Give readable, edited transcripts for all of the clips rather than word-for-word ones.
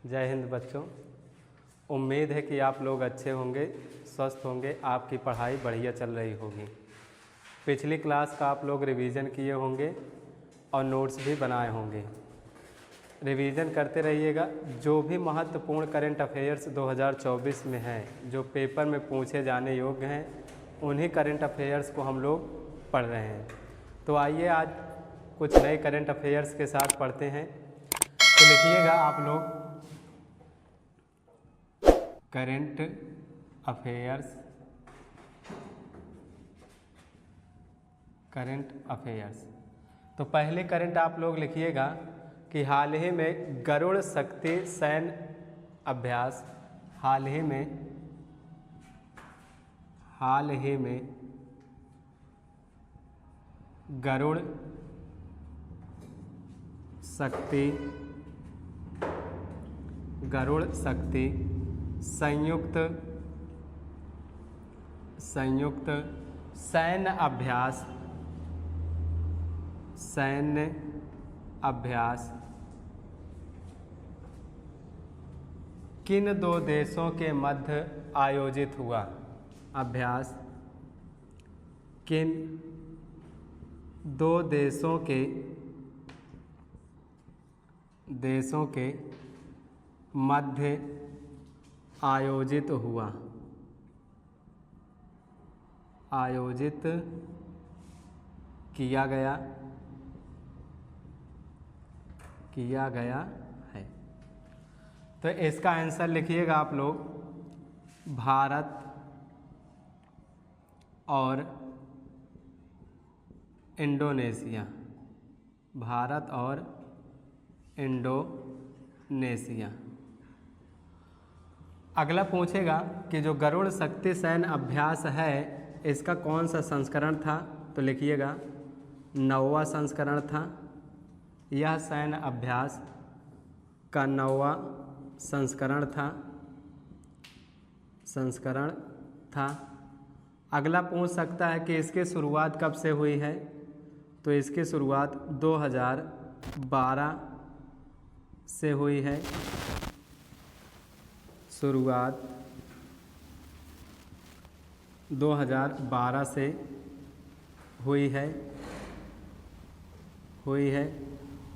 जय हिंद बच्चों। उम्मीद है कि आप लोग अच्छे होंगे, स्वस्थ होंगे, आपकी पढ़ाई बढ़िया चल रही होगी। पिछली क्लास का आप लोग रिवीजन किए होंगे और नोट्स भी बनाए होंगे। रिवीजन करते रहिएगा। जो भी महत्वपूर्ण करंट अफेयर्स 2024 में हैं, जो पेपर में पूछे जाने योग्य हैं, उन्हीं करंट अफेयर्स को हम लोग पढ़ रहे हैं। तो आइए आज कुछ नए करंट अफेयर्स के साथ पढ़ते हैं। तो लिखिएगा आप लोग करंट अफेयर्स। करंट अफेयर्स तो पहले करंट आप लोग लिखिएगा कि हाल ही में गरुड़ शक्ति सैन्य अभ्यास, हाल ही में गरुड़ शक्ति संयुक्त सैन्य अभ्यास किन दो देशों के मध्य आयोजित हुआ। अभ्यास किन दो देशों के मध्य आयोजित हुआ। आयोजित किया गया है। तो इसका आंसर लिखिएगा आप लोग भारत और इंडोनेशिया। भारत और इंडोनेशिया। अगला पूछेगा कि जो गरुड़ शक्ति सैन्य अभ्यास है, इसका कौन सा संस्करण था। तो लिखिएगा 9वां संस्करण था। यह सैन्य अभ्यास का 9वां संस्करण था। अगला पूछ सकता है कि इसकी शुरुआत कब से हुई है। तो इसकी शुरुआत 2012 से हुई है। शुरुआत 2012 से हुई है।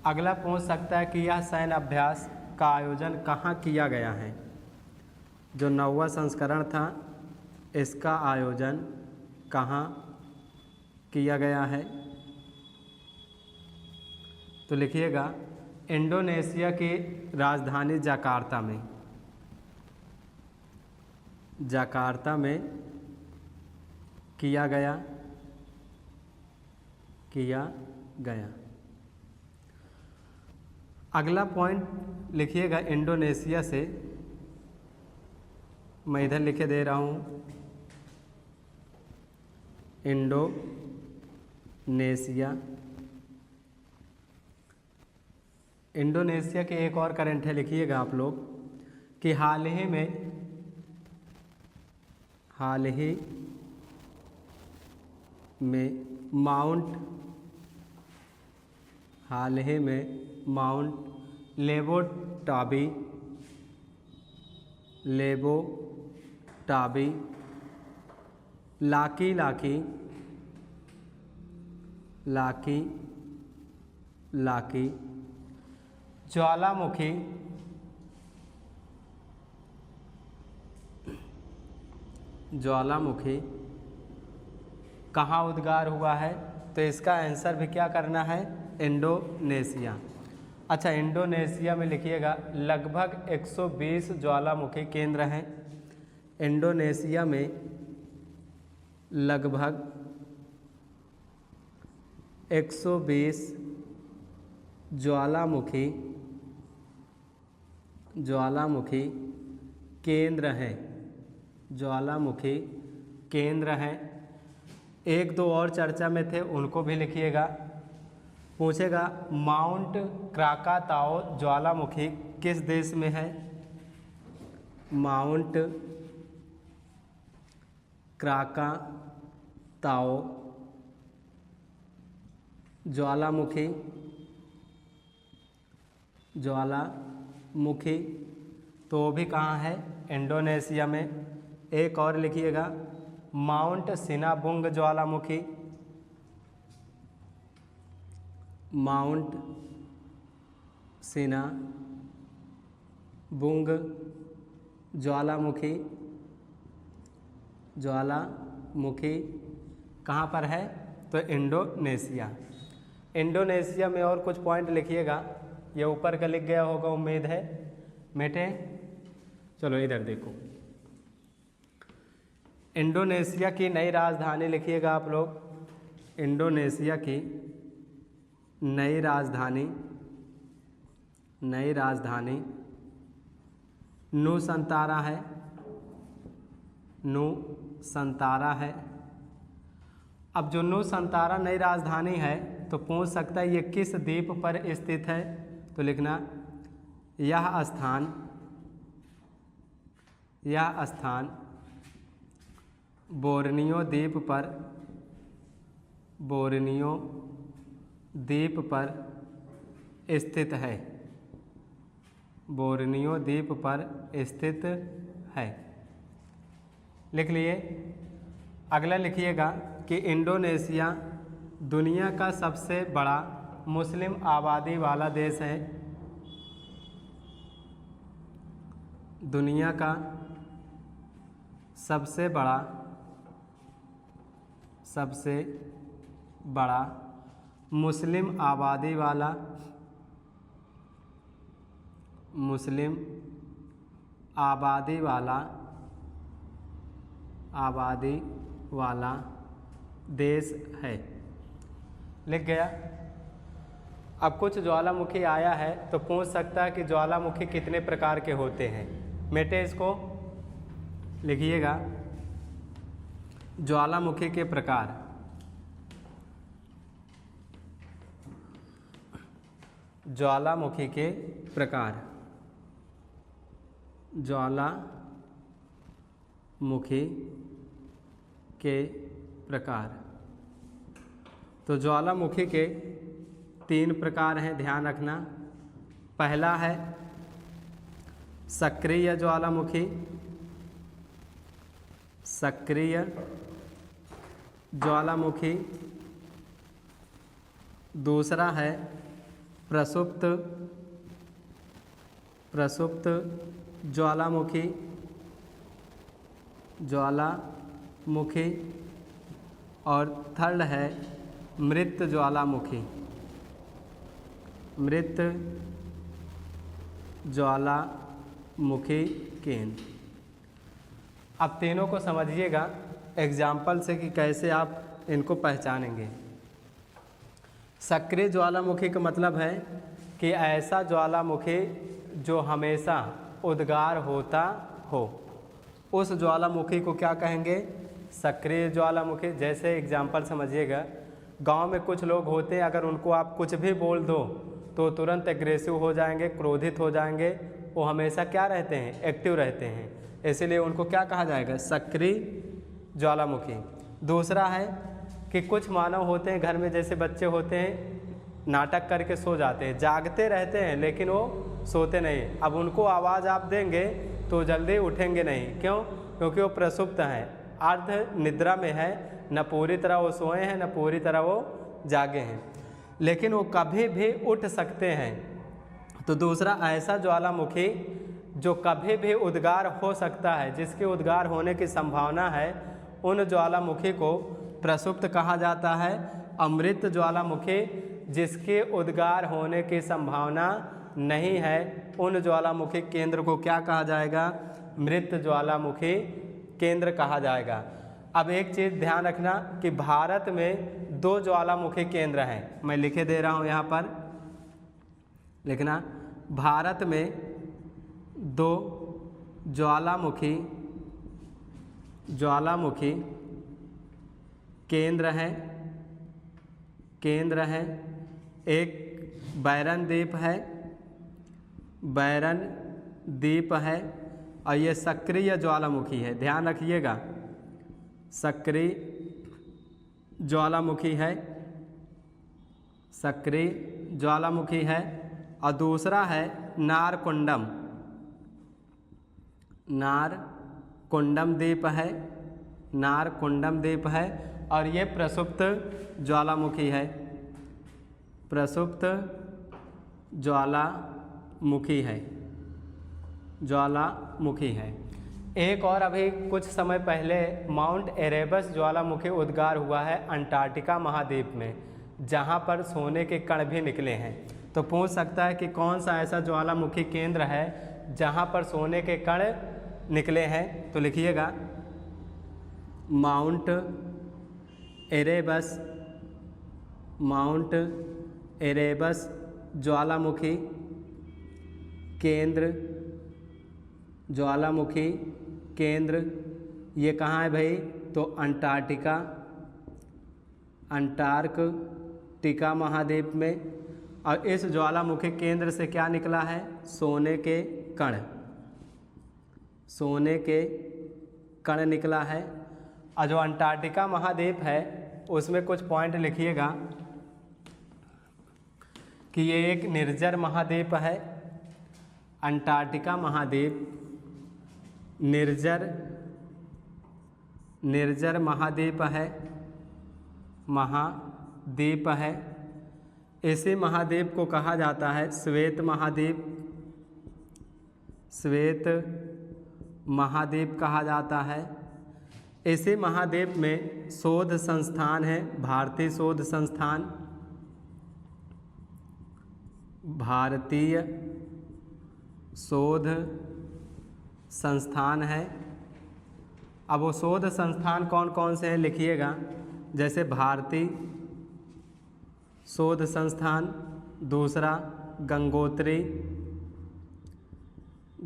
अगला पूछ सकता है कि यह सैन्य अभ्यास का आयोजन कहाँ किया गया है। जो 9वां संस्करण था, इसका आयोजन कहाँ किया गया है। तो लिखिएगा इंडोनेशिया की राजधानी जकार्ता में किया गया। अगला पॉइंट लिखिएगा इंडोनेशिया से, मैं इधर लिखे दे रहा हूँ। इंडोनेशिया के एक और करंट है, लिखिएगा आप लोग कि हाल ही में माउंट लेबो टाबी लाकी ज्वालामुखी कहाँ उद्गार हुआ है। तो इसका आंसर भी क्या करना है, इंडोनेशिया। अच्छा, इंडोनेशिया में लिखिएगा लगभग 120 ज्वालामुखी केंद्र हैं। इंडोनेशिया में लगभग 120 ज्वालामुखी केंद्र हैं। एक दो और चर्चा में थे, उनको भी लिखिएगा। पूछेगा माउंट क्राकाताओ ज्वालामुखी किस देश में है। माउंट क्राकाताओ ज्वालामुखी तो वो भी कहाँ है, इंडोनेशिया में। एक और लिखिएगा, माउंट सिनाबुंग ज्वालामुखी, माउंट सिनाबुंग ज्वालामुखी, ज्वालामुखी कहाँ पर है, तो इंडोनेशिया। इंडोनेशिया में और कुछ पॉइंट लिखिएगा, ये ऊपर का लिख गया होगा उम्मीद है, बेटे चलो इधर देखो। इंडोनेशिया की नई राजधानी लिखिएगा आप लोग, इंडोनेशिया की नई राजधानी, नई राजधानी नूसंतारा है, नूसंतारा है। अब जो नूसंतारा नई राजधानी है तो पूछ सकता है ये किस द्वीप पर स्थित है, तो लिखना यह स्थान बोर्नियो द्वीप पर, बोर्नियो द्वीप पर स्थित है, बोर्नियो द्वीप पर स्थित है। लिख लिए। अगला लिखिएगा कि इंडोनेशिया दुनिया का सबसे बड़ा मुस्लिम आबादी वाला देश है, दुनिया का सबसे बड़ा मुस्लिम आबादी वाला, मुस्लिम आबादी वाला देश है। लिख गया। अब कुछ ज्वालामुखी आया है तो पूछ सकता है कि ज्वालामुखी कितने प्रकार के होते हैं। बेटे इसको लिखिएगा, ज्वालामुखी के प्रकार। ज्वालामुखी के प्रकार, ज्वालामुखी के प्रकार। तो ज्वालामुखी के 3 प्रकार हैं, ध्यान रखना। पहला है सक्रिय ज्वालामुखी, सक्रिय ज्वालामुखी। दूसरा है प्रसुप्त ज्वालामुखी, और थर्ड है मृत ज्वालामुखी, मृत ज्वालामुखी केंद्र। अब तीनों को समझिएगा एग्जाम्पल से कि कैसे आप इनको पहचानेंगे। सक्रिय ज्वालामुखी का मतलब है कि ऐसा ज्वालामुखी जो हमेशा उद्गार होता हो, उस ज्वालामुखी को क्या कहेंगे, सक्रिय ज्वालामुखी। जैसे एग्जाम्पल समझिएगा, गांव में कुछ लोग होते हैं, अगर उनको आप कुछ भी बोल दो तो तुरंत एग्रेसिव हो जाएंगे, क्रोधित हो जाएंगे। वो हमेशा क्या रहते हैं, एक्टिव रहते हैं, इसीलिए उनको क्या कहा जाएगा, सक्रिय ज्वालामुखी। दूसरा है कि कुछ मानव होते हैं घर में, जैसे बच्चे होते हैं, नाटक करके सो जाते हैं, जागते रहते हैं लेकिन वो सोते नहीं। अब उनको आवाज़ आप देंगे तो जल्दी उठेंगे नहीं। क्यों? क्योंकि वो प्रसुप्त हैं, अर्ध निद्रा में है, न पूरी तरह वो सोए हैं न पूरी तरह वो जागे हैं, लेकिन वो कभी भी उठ सकते हैं। तो दूसरा ऐसा ज्वालामुखी जो कभी भी उद्गार हो सकता है, जिसके उद्गार होने की संभावना है, उन ज्वालामुखी को प्रसुप्त कहा जाता है। अमृत ज्वालामुखी जिसके उद्गार होने की संभावना नहीं है, उन ज्वालामुखी केंद्र को क्या कहा जाएगा, मृत ज्वालामुखी केंद्र कहा जाएगा। अब एक चीज़ ध्यान रखना कि भारत में 2 ज्वालामुखी केंद्र हैं, मैं लिखे दे रहा हूँ यहाँ पर, लिखना। भारत में 2 ज्वालामुखी केंद्र हैं। एक बैरन द्वीप है, बैरन द्वीप है, और ये सक्रिय ज्वालामुखी है, ध्यान रखिएगा, सक्रिय ज्वालामुखी है, सक्रिय ज्वालामुखी है। और दूसरा है नारकुंडम, नारकुंडम द्वीप है, नारकुंडम द्वीप है। और ये प्रसुप्त ज्वालामुखी है, प्रसुप्त ज्वालामुखी है, ज्वालामुखी है। एक और अभी कुछ समय पहले माउंट एरेबस ज्वालामुखी उद्गार हुआ है अंटार्कटिका महाद्वीप में, जहाँ पर सोने के कण भी निकले हैं। तो पूछ सकता है कि कौन सा ऐसा ज्वालामुखी केंद्र है जहाँ पर सोने के कण निकले हैं। तो लिखिएगा माउंट एरेबस, माउंट एरेबस ज्वालामुखी केंद्र, ज्वालामुखी केंद्र ये कहाँ है भाई? तो अंटार्कटिका, अंटार्कटिका महाद्वीप में। और इस ज्वालामुखी केंद्र से क्या निकला है? सोने के कण, सोने के कण निकला है। और जो अंटार्कटिका महाद्वीप है उसमें कुछ पॉइंट लिखिएगा कि ये एक निर्जर महाद्वीप है। अंटार्कटिका महाद्वीप निर्जर, निर्जर महाद्वीप है, महाद्वीप है। इसी महाद्वीप को कहा जाता है श्वेत महाद्वीप, श्वेत महाद्वीप कहा जाता है। इसी महाद्वीप में शोध संस्थान है भारतीय शोध संस्थान, भारतीय शोध संस्थान है। अब वो शोध संस्थान कौन कौन से हैं लिखिएगा, जैसे भारतीय शोध संस्थान, दूसरा गंगोत्री,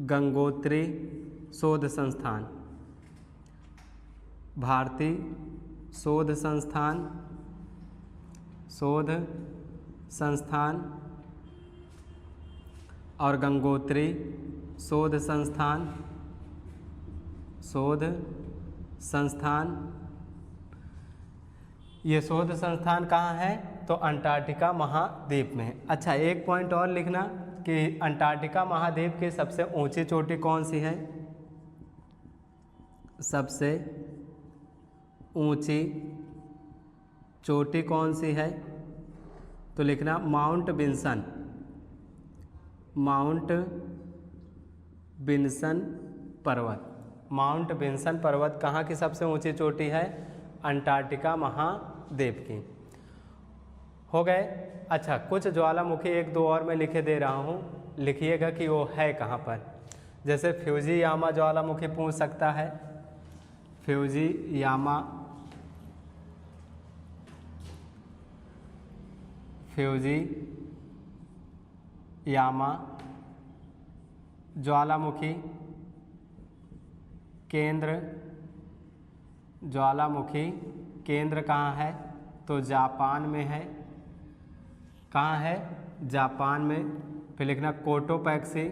गंगोत्री शोध संस्थान, भारतीय शोध संस्थान, शोध संस्थान और गंगोत्री शोध संस्थान, शोध संस्थान। ये शोध संस्थान कहाँ है? तो अंटार्कटिका महाद्वीप में। अच्छा, एक पॉइंट और लिखना कि अंटार्कटिका महाद्वीप की सबसे ऊंची चोटी कौन सी है? सबसे ऊंची चोटी कौन सी है? तो लिखना माउंट विंसन, माउंट विंसन पर्वत। माउंट विंसन पर्वत कहाँ की सबसे ऊंची चोटी है? अंटार्कटिका महाद्वीप की। हो गए। अच्छा, कुछ ज्वालामुखी एक दो और मैं लिखे दे रहा हूँ, लिखिएगा कि वो है कहाँ पर। जैसे फ्यूजीयामा ज्वालामुखी पूछ सकता है, फ्यूजीयामा, फ्यूजीयामा ज्वालामुखी केंद्र, ज्वालामुखी केंद्र कहाँ है? तो जापान में है। कहाँ है? जापान में। फिर लिखना कोटोपैक्सी,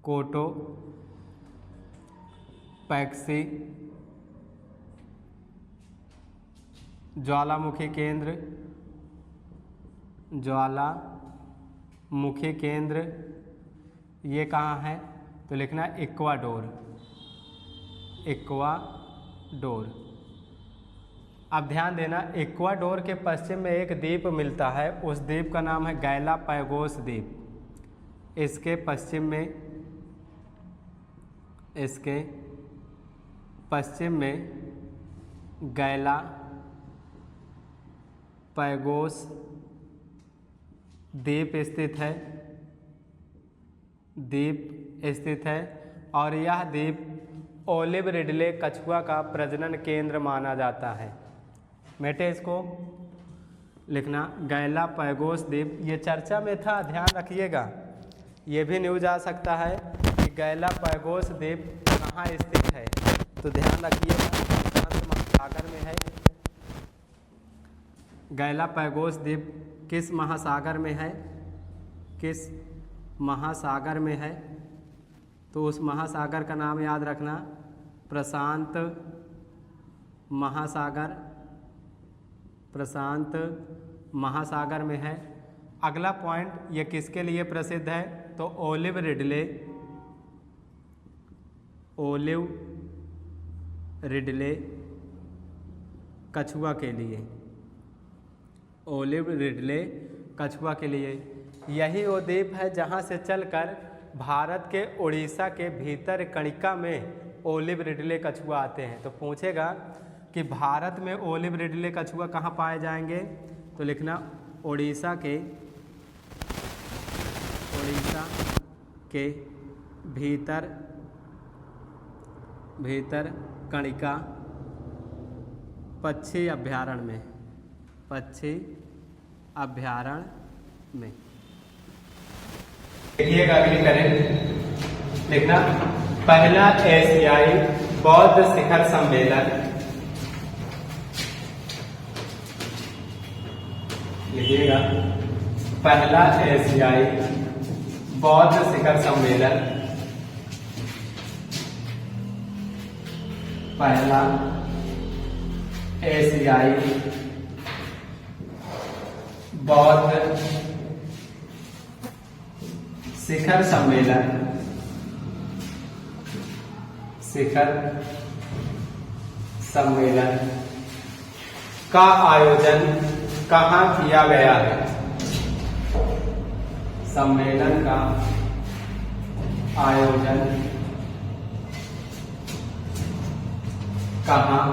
कोटोपैक्सी ज्वालामुखी केंद्र, ज्वालामुखी केंद्र ये कहाँ है? तो लिखना इक्वाडोर, इक्वाडोर। अब ध्यान देना, इक्वाडोर के पश्चिम में एक द्वीप मिलता है, उस द्वीप का नाम है गैलापागोस द्वीप। इसके पश्चिम में, इसके पश्चिम में गैलापागोस द्वीप स्थित है, द्वीप स्थित है। और यह द्वीप ओलिव रिडले कछुआ का प्रजनन केंद्र माना जाता है। मेटे इसको लिखना गैलापागोस द्वीप। ये चर्चा में था, ध्यान रखिएगा। ये भी न्यूज आ सकता है कि गैलापागोस द्वीप कहाँ स्थित है, तो ध्यान रखिएगा, प्रशांत महासागर में है। गैलापागोस द्वीप किस महासागर में है? किस महासागर में है? तो उस महासागर का नाम याद रखना, प्रशांत महासागर, प्रशांत महासागर में है। अगला पॉइंट, ये किसके लिए प्रसिद्ध है? तो ओलिव रिडले, ओलिव रिडले कछुआ के लिए, ओलिव रिडले कछुआ के लिए। यही वो द्वीप है जहाँ से चलकर भारत के उड़ीसा के भीतर कणिका में ओलिव रिडले कछुआ आते हैं। तो पूछेगा कि भारत में ओलिव रिडले कछुआ कहाँ पाए जाएंगे, तो लिखना उड़ीसा के भीतर कणिका पक्षी अभयारण्य में। देखिएगा अगली करें, लिखना पहला एशियाई बौद्ध शिखर सम्मेलन, लिखिएगा पहला एशियाई बौद्ध शिखर सम्मेलन, पहला एशियाई बौद्ध शिखर सम्मेलन का आयोजन कहाँ किया गया है, सम्मेलन का आयोजन कहाँ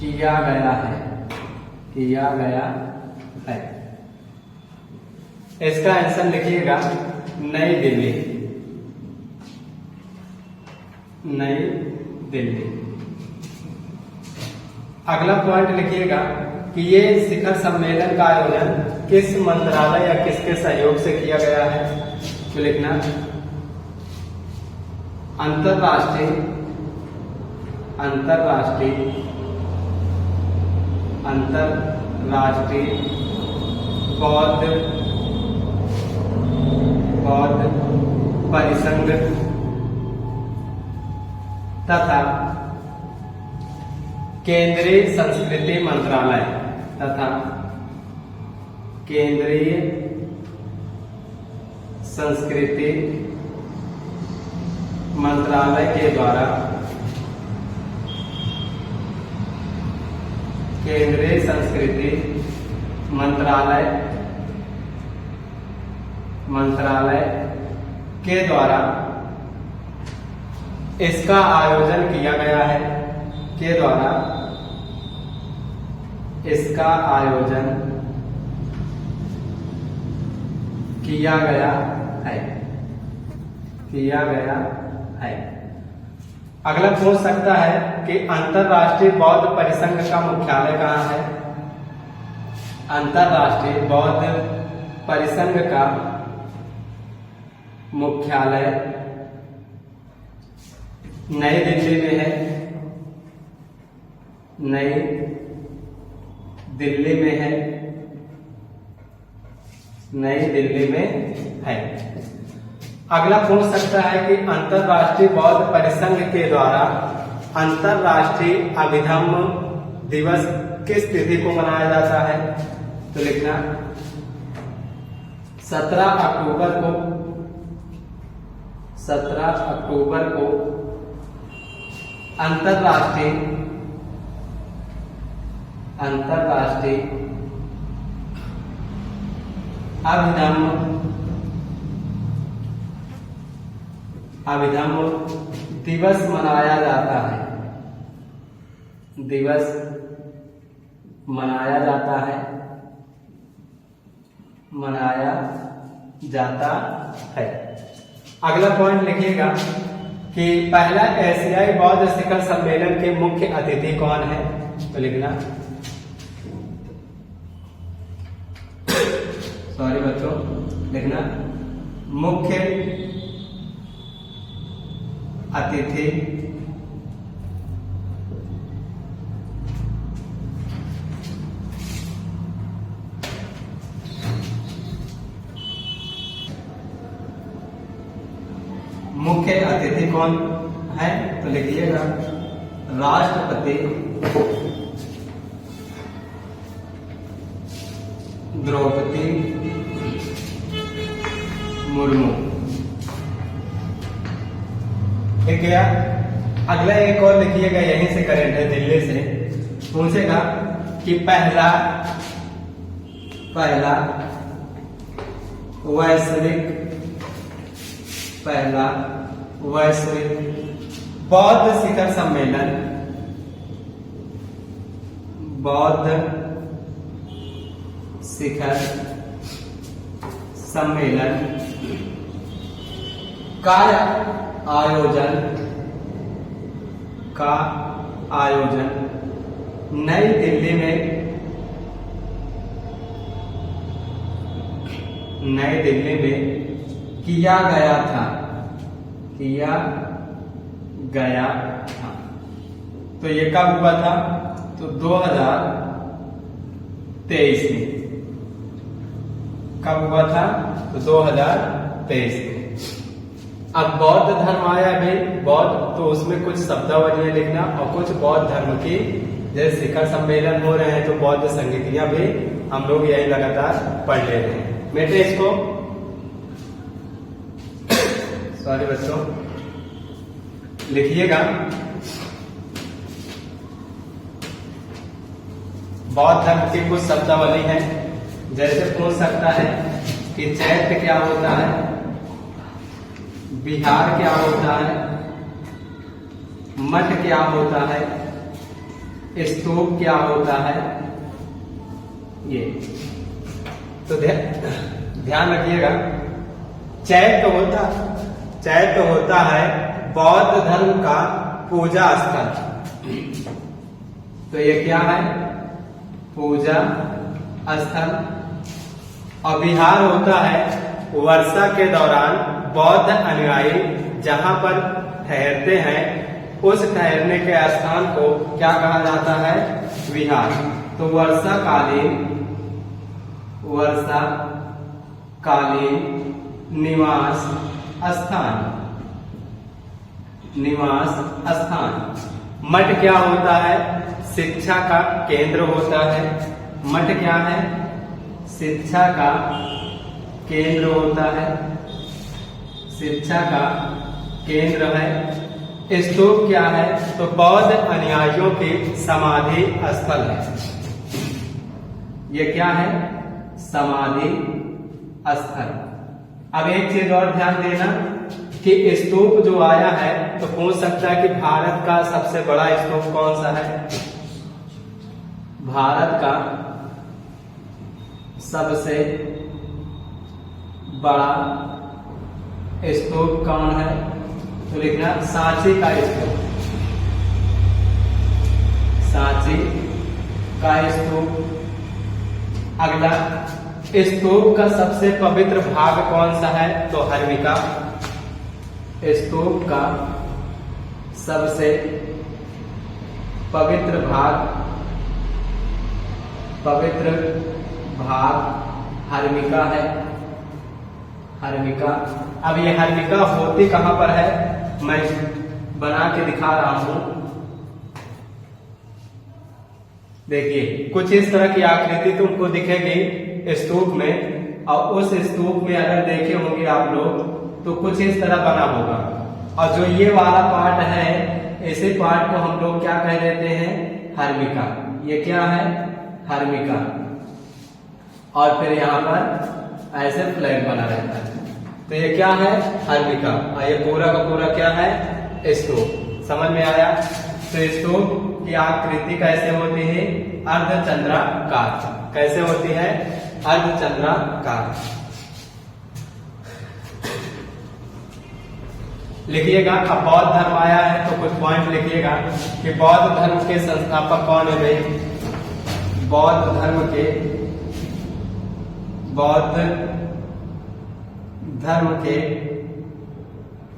किया गया है। इसका आंसर लिखिएगा नई दिल्ली। अगला पॉइंट लिखिएगा कि ये शिखर सम्मेलन का आयोजन किस मंत्रालय या किसके सहयोग से किया गया है, तो लिखना अंतरराष्ट्रीय बौद्ध परिसंघ तथा केंद्रीय संस्कृति मंत्रालय के द्वारा केंद्रीय संस्कृति मंत्रालय के द्वारा इसका आयोजन किया गया है, इसका आयोजन किया गया है। अगला पूछ सकता है कि अंतरराष्ट्रीय बौद्ध परिसंघ का मुख्यालय कहाँ है। अंतरराष्ट्रीय बौद्ध परिसंघ का मुख्यालय नई दिल्ली में है, नई दिल्ली में है। अगला पूछ सकता है कि अंतरराष्ट्रीय बौद्ध परिसंघ के द्वारा अंतरराष्ट्रीय अभिधम्म दिवस किस तिथि को मनाया जाता है, तो लिखना 17 अक्टूबर को अंतरराष्ट्रीय अभिधम्म दिवस मनाया जाता है। अगला पॉइंट लिखिएगा कि पहला एशियाई बौद्ध शिखर सम्मेलन के मुख्य अतिथि कौन है, तो लिखना मुख्य अतिथि कौन है, तो लिखिएगा राष्ट्रपति द्रौपदी मुर्मू। एक गया। अगला एक और लिखिएगा, यहीं से करंट है, दिल्ली से पूछेगा कि पहला वैश्विक बौद्ध शिखर सम्मेलन का आयोजन नई दिल्ली में किया गया था। तो ये कब हुआ था? तो 2023 में। कब हुआ था? तो 2023 में। अब बौद्ध धर्म आया भाई, बौद्ध, तो उसमें कुछ शब्दावलियां लिखना और कुछ बौद्ध धर्म की, जैसे शिखर सम्मेलन हो रहे हैं तो बौद्ध संगीतियां भी हम लोग यही लगातार पढ़ ले रहे हैं। बेटे इसको सॉरी बच्चों लिखिएगा। बौद्ध धर्म की कुछ शब्दावली है, जैसे पूछ सकता है कि चैत्य क्या होता है, विहार क्या होता है, मठ क्या होता है, स्तूप क्या होता है। ये तो ध्यान रखिएगा। चैत्य होता है बौद्ध धर्म का पूजा स्थल। तो ये क्या है? पूजा स्थल। और विहार होता है वर्षा के दौरान बौद्ध अनुयायी जहां पर ठहरते हैं, उस ठहरने के स्थान को क्या कहा जाता है? विहार। तो वर्षाकालीन निवास स्थान। मठ क्या होता है? शिक्षा का केंद्र होता है। मठ क्या है? शिक्षा का केंद्र होता है, शिक्षा का केंद्र है। स्तूप क्या है? तो बौद्ध अनुयायियों की समाधि स्थल है। ये क्या है? समाधि स्थल। अब एक चीज और ध्यान देना कि स्तूप जो आया है तो पूछ सकता है कि भारत का सबसे बड़ा स्तूप कौन सा है? भारत का सबसे बड़ा स्तूप कौन है? तो लिखना सांची का स्तूप। सांची का स्तूप। अगला, स्तूप का सबसे पवित्र भाग कौन सा है? तो हर्मिका। स्तूप का सबसे पवित्र भाग हर्मिका है। हर्मिका। अब ये हर्मिका होती कहां पर है? मैं बना के दिखा रहा हूं। देखिए कुछ इस तरह की आकृति तुमको दिखेगी स्तूप में, और उस स्तूप में अगर देखे होंगे आप लोग तो कुछ इस तरह बना होगा। और जो ये वाला पार्ट है, इसी पार्ट को हम लोग क्या कह देते हैं? हर्मिका। ये क्या है? हर्मिका। और फिर यहाँ पर ऐसे फ्लैग बना रहता है, तो ये क्या है? हर्मिका। और ये पूरा का पूरा क्या है? स्तूप। समझ में आया? तो स्तूप की आकृति कैसे होती है? अर्धचंद्राकार। कैसे होती है? अर्धचंद्राकार। लिखिएगा। अब बौद्ध धर्म आया है तो कुछ पॉइंट लिखिएगा कि बौद्ध धर्म के संस्थापक कौन है भाई? बौद्ध धर्म के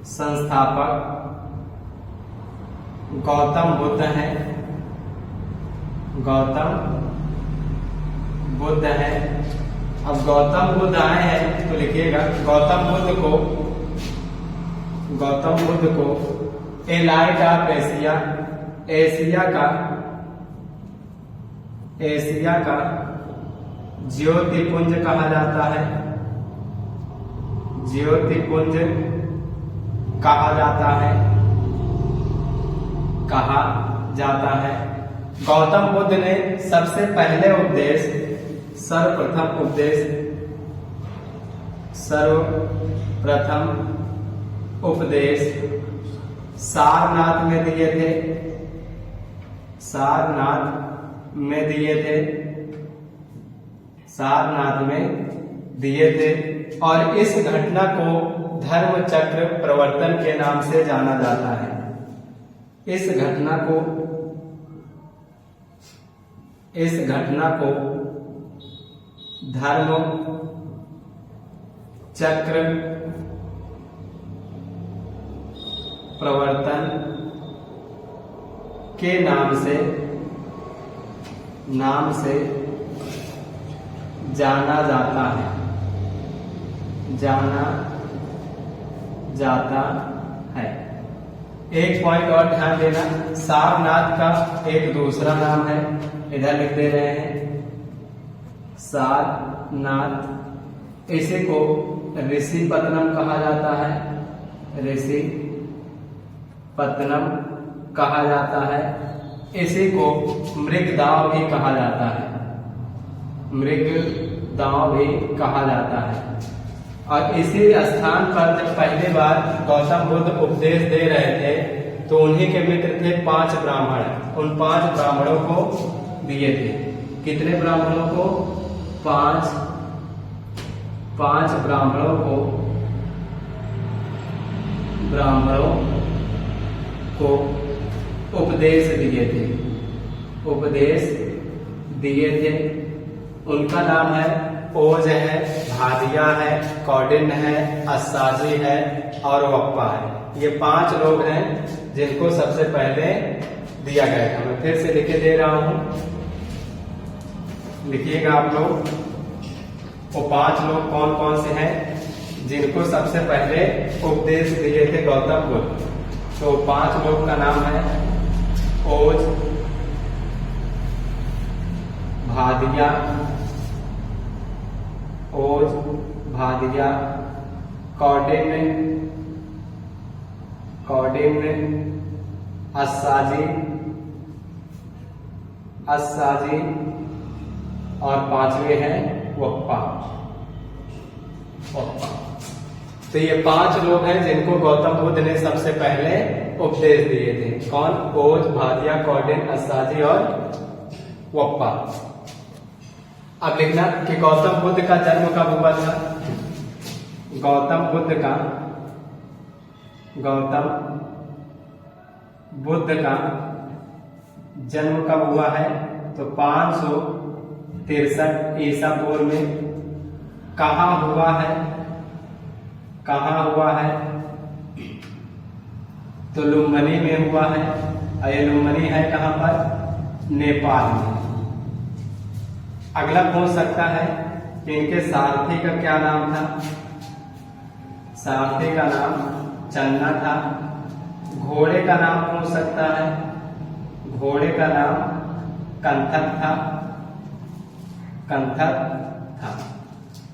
संस्थापक गौतम बुद्ध हैं। गौतम बुद्ध है। अब गौतम बुद्ध आए हैं तो लिखिएगा गौतम बुद्ध को एलाइट ऑफ एशिया का ज्योतिपुंज कहा जाता है। ज्योतिपुंज कहा जाता है। कहा जाता है। गौतम बुद्ध ने सबसे पहले उपदेश, सर्वप्रथम उपदेश सारनाथ में दिए थे। सारनाथ में दिए थे और इस घटना को धर्म चक्र प्रवर्तन के नाम से जाना जाता है। इस घटना को धर्म चक्र प्रवर्तन के नाम से जाना जाता है। एक पॉइंट और ध्यान देना, सारनाथ का एक दूसरा नाम है, इधर लिख दे रहे हैं सारनाथ। इसी को ऋषिपत्तनम कहा जाता है। ऋषिपत्तनम कहा जाता है। इसी को मृगदाव भी कहा जाता है। मृगदाव भी कहा जाता है। और इसी स्थान पर जब पहली बार गौतम बुद्ध उपदेश दे रहे थे तो उन्हीं के मित्र थे 5 ब्राह्मण। उन 5 ब्राह्मणों को दिए थे। कितने ब्राह्मणों को? 5 ब्राह्मणों को उपदेश दिए थे। उनका नाम है ओज है, भादिया है, कौंडिन्य है, अस्साजी है और वप्पा है। ये 5 लोग हैं जिनको सबसे पहले दिया गया था। मैं फिर से लिखे दे रहा हूं, लिखिएगा आप लोग। वो 5 लोग कौन कौन से हैं जिनको सबसे पहले उपदेश दिए थे गौतम बुद्ध? तो 5 लोग का नाम है ओज, भादिया, कौंडिन्य, अस्साजी और 5वें हैं वप्पा। तो ये 5 लोग हैं जिनको गौतम बुद्ध ने सबसे पहले उपदेश दिए थे। कौन? ओज, भादिया, कौंडिन्य, अस्साजी और वप्पा। अब लिखना कि गौतम बुद्ध का जन्म कब हुआ था। गौतम बुद्ध का जन्म कब हुआ है? तो 563 ईसा पूर्व में। कहाँ हुआ है? तो लुम्बिनी में हुआ है। और ये लुम्बिनी है कहाँ पर? नेपाल में। अगला पूछ सकता है कि इनके सारथी का क्या नाम था? सारथी का नाम चन्ना था। घोड़े का नाम पूछ सकता है। घोड़े का नाम कंथक था।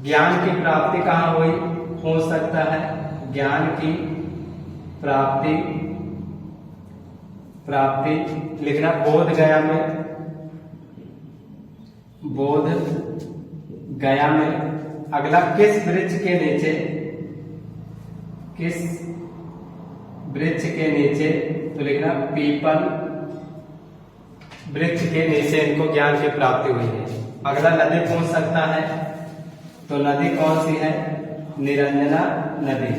ज्ञान की प्राप्ति कहाँ हुई? पूछ सकता है। ज्ञान की प्राप्ति लिखना बोध गया में। अगला किस वृक्ष के नीचे? तो लिखना पीपल वृक्ष के नीचे इनको ज्ञान की प्राप्ति हुई है। अगला नदी पूछ सकता है। तो नदी कौन सी है? निरंजना नदी।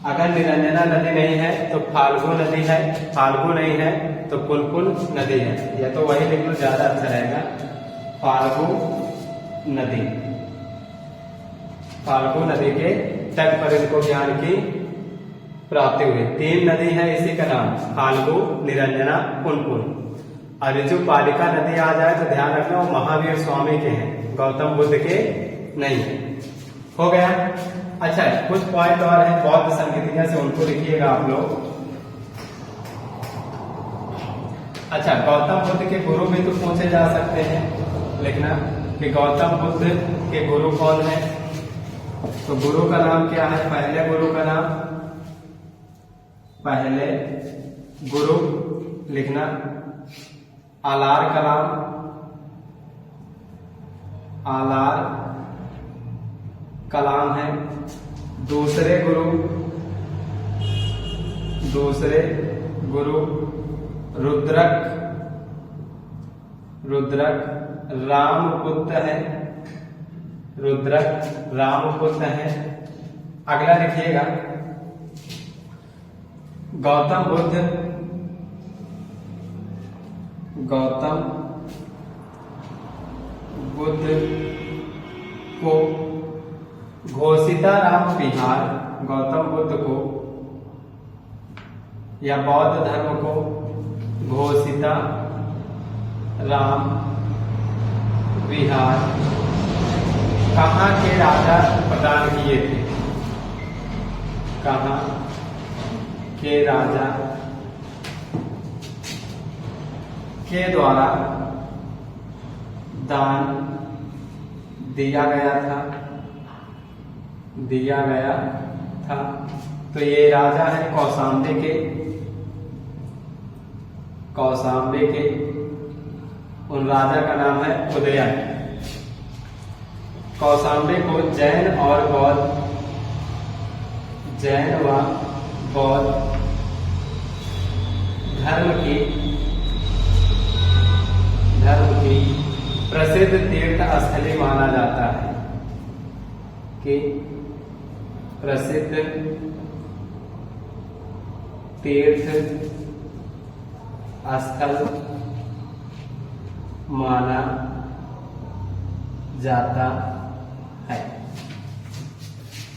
अगर निरंजना नदी नहीं है तो फाल्गु नदी है। फाल्गु नहीं है तो पुनपुन नदी है। या तो वही लिख लो, ज्यादा अच्छा रहेगा। फाल्गु नदी के तट पर इनको ज्ञान की प्राप्ति हुई। 3 नदी है इसी का नाम, फाल्गु, निरंजना, पुनपुन। और जो पालिका नदी आ जाए तो ध्यान रखना वो महावीर स्वामी के हैं, गौतम बुद्ध के नहीं है। हो गया। अच्छा, कुछ पॉइंट और है बौद्ध संगीतिया से, उनको लिखिएगा आप लोग। अच्छा, गौतम बुद्ध के गुरु भी तो पूछे जा सकते हैं। लिखना कि गौतम बुद्ध के गुरु कौन है। तो गुरु का नाम क्या है? पहले गुरु का नाम गुरु लिखना, आलार कलाम, आलार कलाम है। दूसरे गुरु रुद्रक, रामपुत्र है, रुद्रक रामपुत्र है। अगला लिखिएगा गौतम बुद्ध को घोषिता राम विहार, गौतम बुद्ध को या बौद्ध धर्म को घोषिता राम विहार कहाँ के राजा प्रदान किए थे? कहाँ के राजा के द्वारा दान दिया गया था। तो ये राजा है कौशाम्बी के, उन राजा का नाम है उदयन। कौशाम्बी को जैन व बौद्ध धर्म की प्रसिद्ध तीर्थ स्थली माना जाता है, कि प्रसिद्ध तीर्थ स्थल माना जाता है।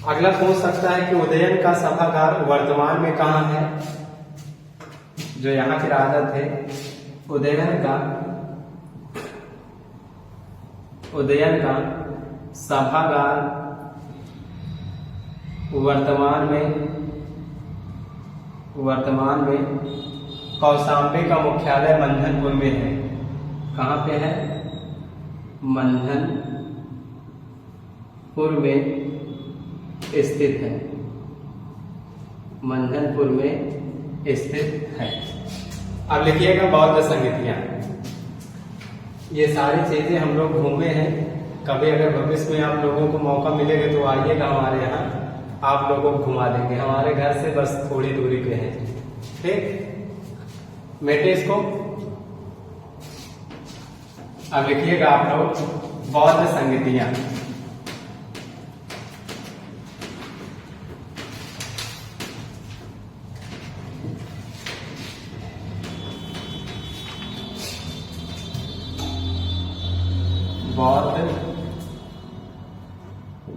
अगला पूछ सकता है कि उदयन का सभागार वर्तमान में कहाँ है? जो यहाँ के राजा थे, उदयन का सभागार वर्तमान में कौशाम्बी का मुख्यालय मंधनपुर में है। कहाँ पे है? मंधनपुर में स्थित है, मंधनपुर में स्थित है। अब लिखिएगा बौद्ध संगतियां। ये सारी चीजें हम लोग घूमे हैं। कभी अगर भविष्य में आप लोगों को मौका मिलेगा तो आइएगा हमारे यहाँ, आप लोगों को घुमा देंगे। हमारे घर से बस थोड़ी दूरी पे है। ठीक, मेटे इसको। अब लिखिएगा आप लोग बौद्ध संगतियां। बौद्ध।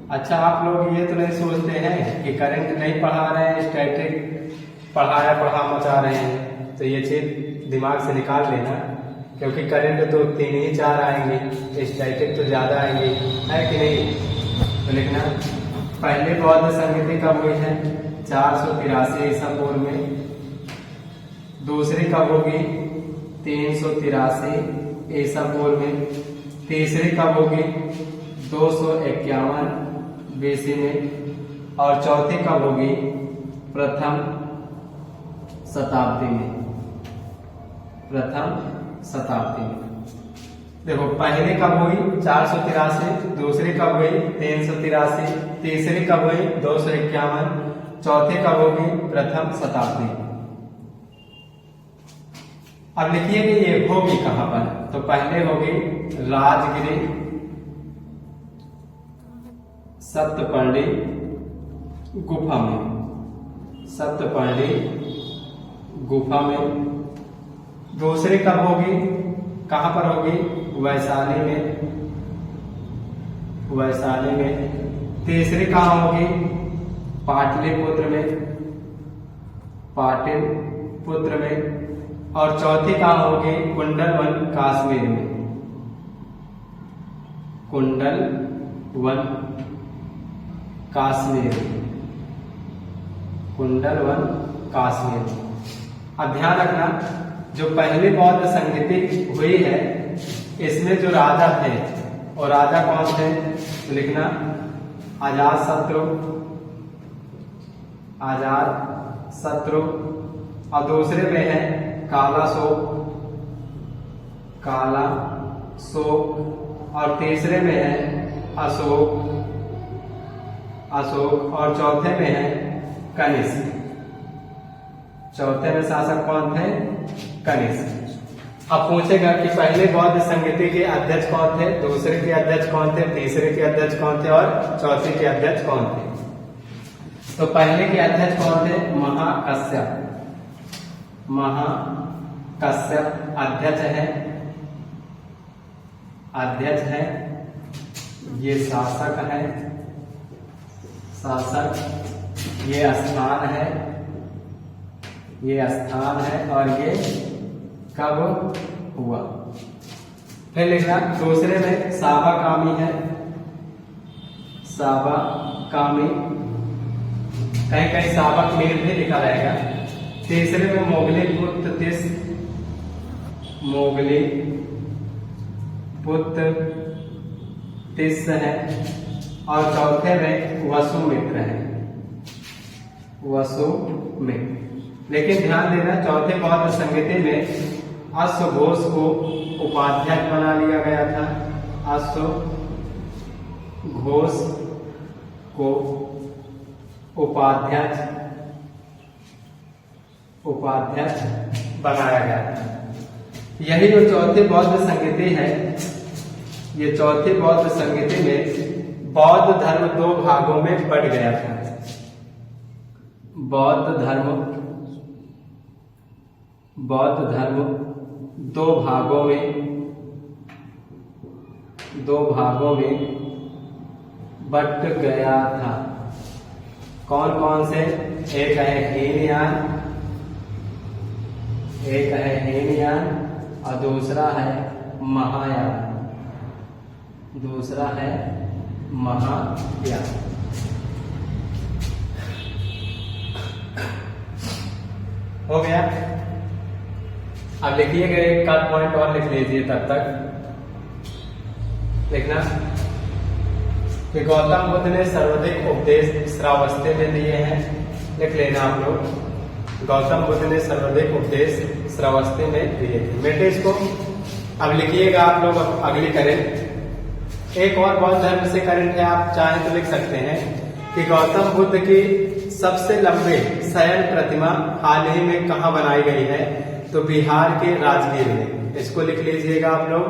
अच्छा, आप लोग ये तो नहीं सोचते हैं कि करंट नहीं पढ़ा रहे हैं, स्टैटिक पढ़ा मचा रहे हैं। तो ये चीज दिमाग से निकाल लेना, क्योंकि करंट तो 3 ही 4 आएंगे, स्टैटिक तो ज्यादा आएंगे, है कि नहीं? तो लिखना, पहले बौद्ध संगति कब हुई है? 483 ईसा पूर्व में। दूसरी कब होगी? 383 ईसा पूर्व में। तीसरी कब होगी? 251 बीसी में। और चौथी कब होगी? प्रथम शताब्दी में। देखो, पहली कब हुई? 483। दूसरी कब हुई? 383। तीसरी कब हुई? 251। चौथी कब होगी? प्रथम शताब्दी। अब लिखिए कि ये होगी कहां पर। तो पहले होगी राजगिरी सप्तपर्णी गुफा में। दूसरी कब होगी? कहां पर होगी? वैशाली में। तीसरी कहां होगी? पाटलिपुत्र में। और चौथी कहां होगी? कुंडलवन कश्मीर में। कुंडलवन कश्मीर। अब ध्यान रखना, जो पहली बौद्ध संगति हुई है इसमें जो राजा थे और राजा कौन थे? तो लिखना, अजातशत्रु और दूसरे में है काला शोक, काला शोक, और तीसरे में है अशोक, अशोक, और चौथे में है कनिष्क। चौथे में शासक कौन थे? कनिष्क। अब पूछेगा कि पहले बौद्ध संगति के अध्यक्ष कौन थे, दूसरे के अध्यक्ष कौन थे, तीसरे के अध्यक्ष कौन थे और चौथे के अध्यक्ष कौन थे। तो पहले के अध्यक्ष कौन थे? महाकश्यप। महाकश्यप अध्यक्ष है, अध्यक्ष है। ये शासक है, शासक। ये स्थान है, ये स्थान है, और ये कब हुआ। फिर लिखना दूसरे में साबाकामी है, साबाकामी, कहीं कहीं साबक मीर भी लिखा रहेगा। तीसरे में मोगली पुत्र तिस, मोगली पुत्र तिस है, और चौथे में वसुमित्र है, वसुमित्र। लेकिन ध्यान देना चौथे बौद्ध संगति में अश्वघोष को उपाध्यक्ष बना लिया गया था, अश्वघोष को उपाध्यक्ष बनाया गया था। यही जो चौथे बौद्ध संगति है, ये चौथे बौद्ध संगति में बौद्ध धर्म दो भागों में बट गया था। बौद्ध धर्म दो भागों में बट गया था। कौन कौन से? एक है हीनयान, एक है हीनयान, और दूसरा है महायान, दूसरा है महायान। हो गया। अब लिखिएगा, एक कट पॉइंट और लिख लीजिए। तब तक लिखना कि गौतम बुद्ध ने सर्वाधिक उपदेश श्रावस्ती में दिए हैं। लिख लेना आप लोग, गौतम बुद्ध ने सर्वाधिक उपदेश श्रावस्ती में दिए थे। बेटे इसको अब लिखिएगा आप लोग। अगली करेंट एक और बौद्ध धर्म से करेंट है, आप चाहें तो लिख सकते हैं कि गौतम बुद्ध की सबसे लंबे शयन प्रतिमा हाल ही में कहाँ बनाई गई है? तो बिहार के राजगीर में। इसको लिख लीजिएगा आप लोग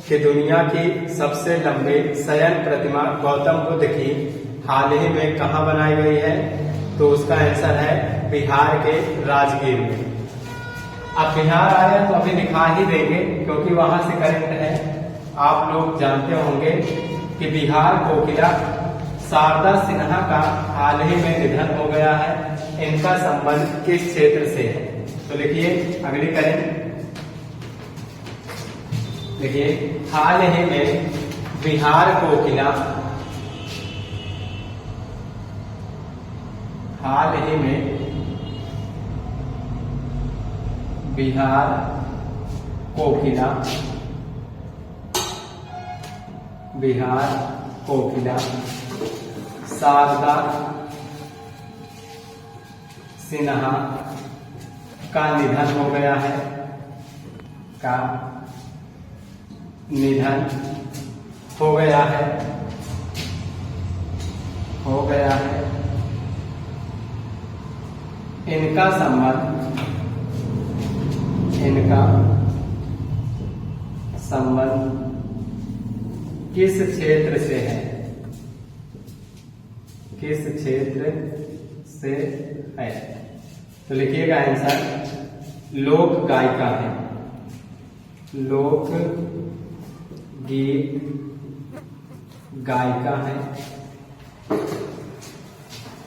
कि दुनिया की सबसे लंबी शयन प्रतिमा गौतम बुद्ध की हाल ही में कहाँ बनाई गई है? तो उसका आंसर है बिहार के राजगीर में। अब बिहार आया तो अभी दिखा ही देंगे क्योंकि वहां से करंट है। आप लोग जानते होंगे कि बिहार कोकिला शारदा सिन्हा का हाल ही में निधन हो गया है। इनका संबंध किस क्षेत्र से है? तो लिखिए, अगली करें। देखिए, हाल ही में बिहार कोकिला, हाल ही में बिहार कोकिला, बिहार कोकिला शारदा सिन्हा का निधन हो गया है, का निधन हो गया है, हो गया है। इनका संबंध, इनका संबंध किस क्षेत्र से है? किस क्षेत्र से है? तो लिखिएगा आंसर लोक गायिका है, लोक गीत गायिका है।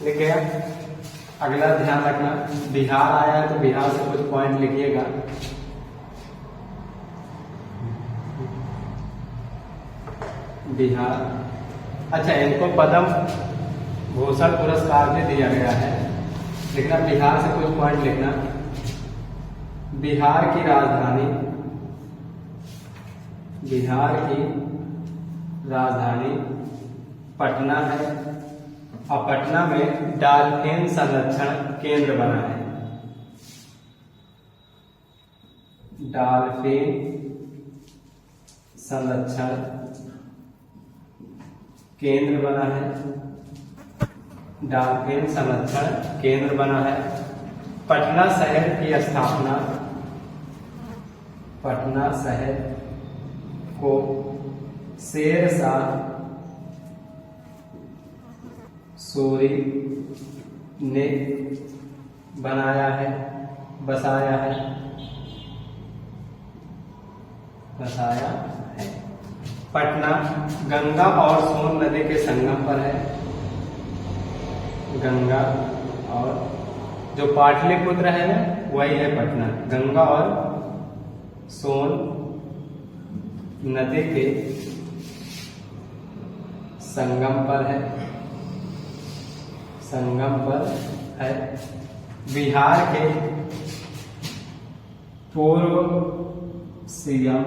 लिख गया। अगला ध्यान रखना, बिहार आया है तो बिहार से कुछ पॉइंट लिखिएगा। बिहार, अच्छा, इनको पद्म भूषण पुरस्कार भी दिया गया है। लिखना, बिहार से कुछ पॉइंट लिखना। बिहार की राजधानी, बिहार की राजधानी पटना है और पटना में डॉल्फिन संरक्षण केंद्र बना है। डॉल्फिन संरक्षण केंद्र बना है, डॉल्फिन संरक्षण केंद्र बना है। पटना शहर की स्थापना, पटना शहर को शेरशाह सूरी ने बनाया है, बसाया है, बसाया है। पटना गंगा और सोन नदी के संगम पर है, गंगा और जो पाटलिपुत्र है ना वही है पटना, गंगा और सोन नदी के संगम पर है, संगम पर है। बिहार के पूर्व सीएम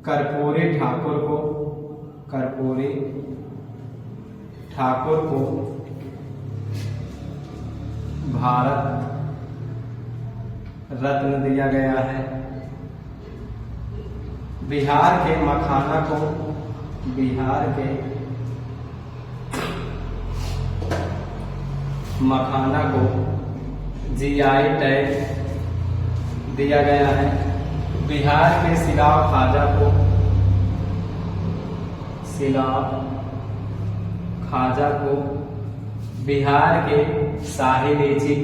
कर्पूरी ठाकुर को भारत रत्न दिया गया है। बिहार के मखाना को जीआई टैग दिया गया है। बिहार के सिलाव खाजा को, बिहार के शाही लीची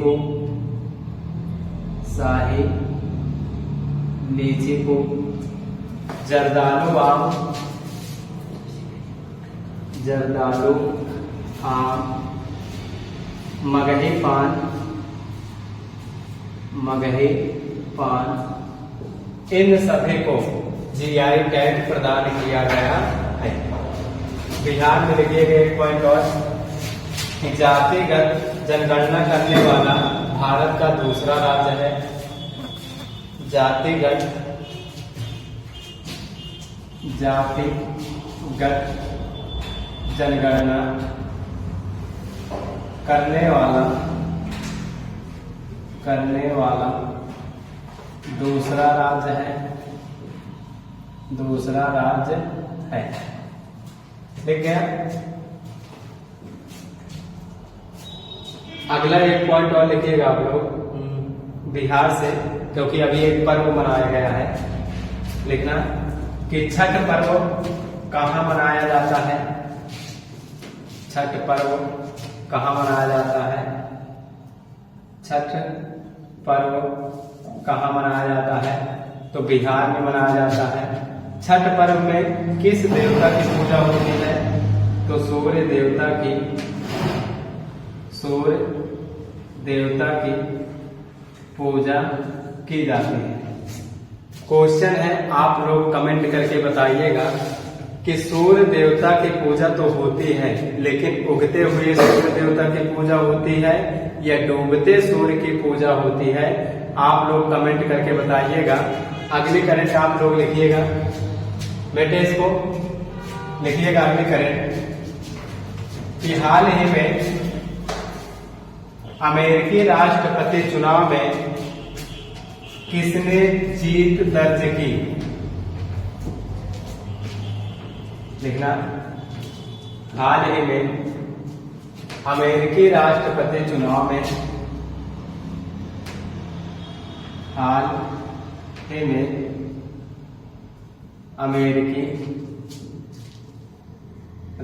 को, जर्दालू आम, मगही पान इन सभी को जीआई टैग प्रदान किया गया है। बिहार में लिखिए गए एक पॉइंट और कि जातिगत जनगणना करने वाला भारत का दूसरा राज्य है। जातिगत जनगणना करने वाला दूसरा राज्य है। ठीक है, अगला एक पॉइंट और लिखिएगा आप लोग बिहार से, क्योंकि अभी एक पर्व मनाया गया है। लिखना कि छठ पर्व कहाँ मनाया जाता है, छठ पर्व कहाँ मनाया जाता है, छठ पर्व कहाँ मनाया जाता है, तो बिहार में मनाया जाता है। छठ पर्व में किस देवता की पूजा होती है, तो सूर्य देवता की पूजा की जाती है। क्वेश्चन है, आप लोग कमेंट करके बताइएगा कि सूर्य देवता की पूजा तो होती है, लेकिन उगते हुए सूर्य देवता की पूजा होती है या डूबते सूर्य की पूजा होती है? आप लोग कमेंट करके बताइएगा। अगली करंट आप लोग लिखिएगा, बेटे इसको लिखिएगा। अगली करंट कि हाल ही में अमेरिकी राष्ट्रपति चुनाव में किसने जीत दर्ज की? लिखना, हाल ही में अमेरिकी राष्ट्रपति चुनाव में, हाल ही में अमेरिकी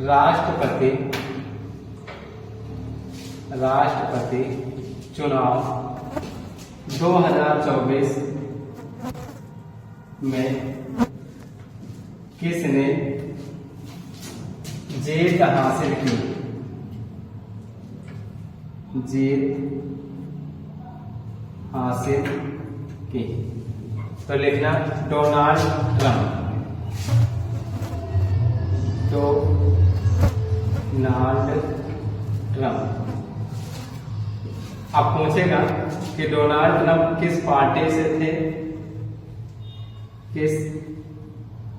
राष्ट्रपति चुनाव 2024 में किसने जीत हासिल की? जीत हासिल की, तो लिखना डोनाल्ड ट्रंप। अब पूछेगा कि डोनाल्ड ट्रंप किस पार्टी से थे, किस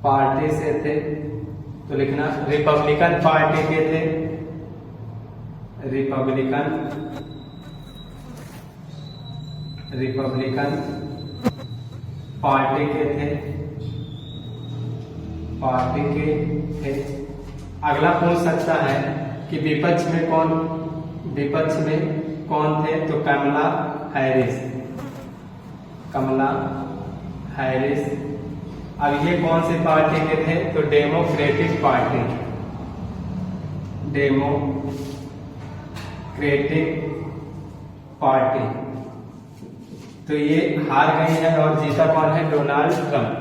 पार्टी से थे? तो लिखना रिपब्लिकन पार्टी के थे, रिपब्लिकन रिपब्लिकन पार्टी के थे, अगला पूछ सकता है कि विपक्ष में कौन थे, तो कमला हैरिस। अब ये कौन सी पार्टी के थे, तो डेमोक्रेटिक पार्टी। तो ये हार गई है और जीता कौन है, डोनाल्ड ट्रंप।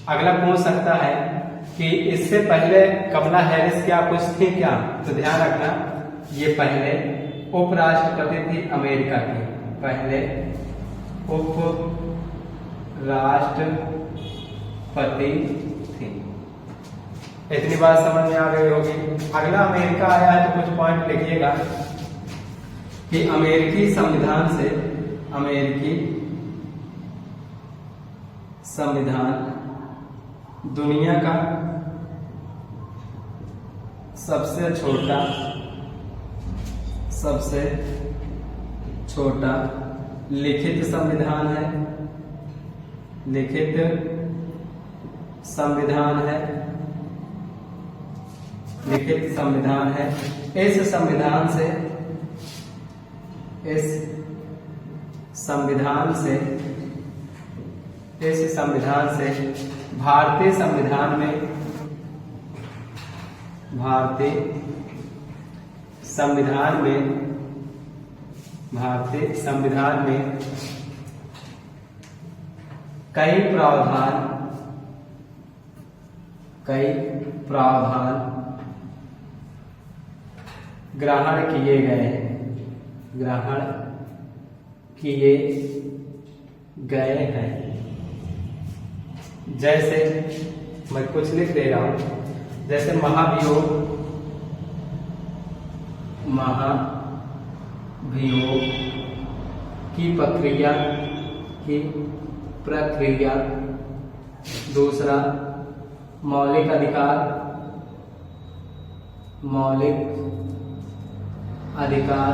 अगला पूछ सकता है कि इससे पहले कमला हैरिस क्या कुछ थी क्या, तो ध्यान रखना ये पहले उपराष्ट्रपति थी अमेरिका की, पहले उपराष्ट्रपति थी। इतनी बात समझ में आ गई होगी। अगला अमेरिका आया है तो कुछ पॉइंट लिखिएगा कि अमेरिकी संविधान दुनिया का सबसे छोटा लिखित संविधान है, इस संविधान से भारतीय संविधान में कई प्रावधान ग्रहण किए गए हैं। जैसे मैं कुछ लिख दे रहा हूं, जैसे महाभियोग की प्रक्रिया, दूसरा मौलिक अधिकार,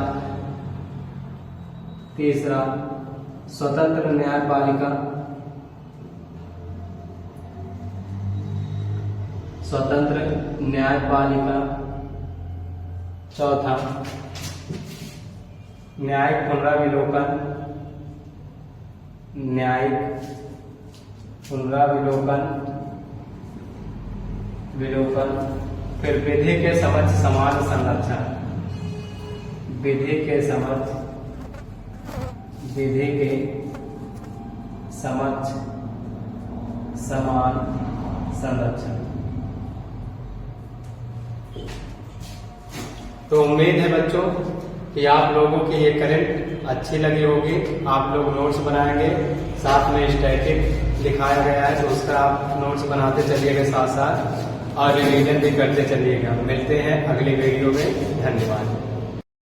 तीसरा स्वतंत्र न्यायपालिका, चौथा न्यायिक पुनराविलोकन, फिर विधि के समक्ष समान संरक्षण, समान संरक्षण। तो उम्मीद है बच्चों कि आप लोगों की ये करंट अच्छी लगी होगी। आप लोग नोट्स बनाएंगे, साथ में स्टैटिक दिखाया गया है तो उसका आप नोट्स बनाते चलिएगा साथ साथ, और रिवीजन भी करते चलिएगा। मिलते हैं अगली वीडियो में। धन्यवाद।